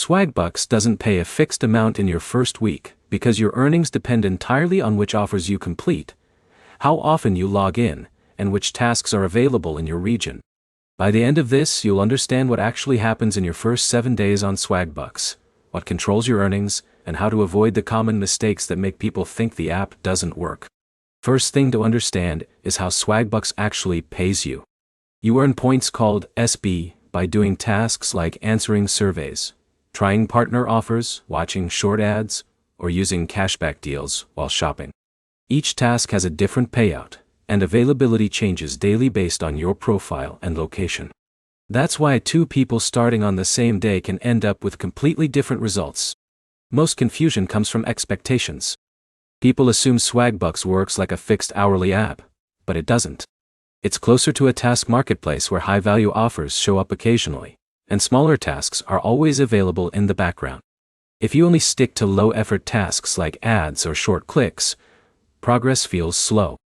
Swagbucks doesn't pay a fixed amount in your first week because your earnings depend entirely on which offers you complete, how often you log in, and which tasks are available in your region. By the end of this, you'll understand what actually happens in your first 7 days on Swagbucks, what controls your earnings, and how to avoid the common mistakes that make people think the app doesn't work. First thing to understand is how Swagbucks actually pays you. You earn points called SB by doing tasks like answering surveys, trying partner offers, watching short ads, or using cashback deals while shopping. Each task has a different payout, and availability changes daily based on your profile and location. That's why two people starting on the same day can end up with completely different results. Most confusion comes from expectations. People assume Swagbucks works like a fixed hourly app, but it doesn't. It's closer to a task marketplace where high-value offers show up occasionally, and smaller tasks are always available in the background. If you only stick to low-effort tasks like ads or short clicks, progress feels slow.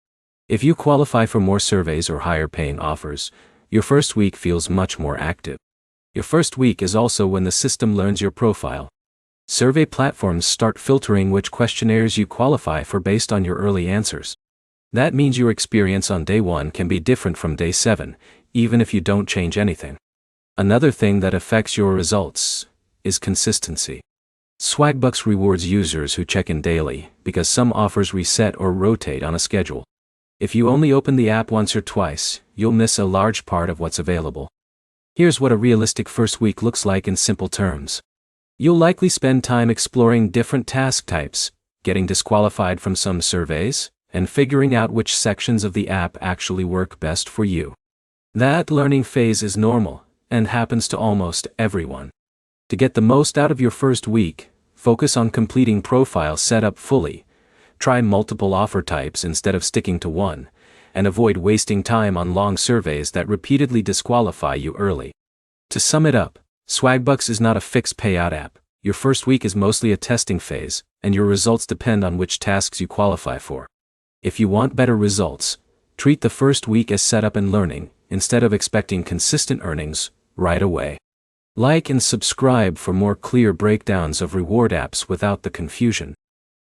If you qualify for more surveys or higher-paying offers, your first week feels much more active. Your first week is also when the system learns your profile. Survey platforms start filtering which questionnaires you qualify for based on your early answers. That means your experience on day 1 can be different from day 7, even if you don't change anything. Another thing that affects your results is consistency. Swagbucks rewards users who check in daily because some offers reset or rotate on a schedule. If you only open the app once or twice, you'll miss a large part of what's available. Here's what a realistic first week looks like in simple terms. You'll likely spend time exploring different task types, getting disqualified from some surveys, and figuring out which sections of the app actually work best for you. That learning phase is normal, and happens to almost everyone. To get the most out of your first week, focus on completing profile setup fully, try multiple offer types instead of sticking to one, and avoid wasting time on long surveys that repeatedly disqualify you early. To sum it up, Swagbucks is not a fixed payout app. Your first week is mostly a testing phase, and your results depend on which tasks you qualify for. If you want better results, treat the first week as setup and learning, instead of expecting consistent earnings right away. Like and subscribe for more clear breakdowns of reward apps without the confusion.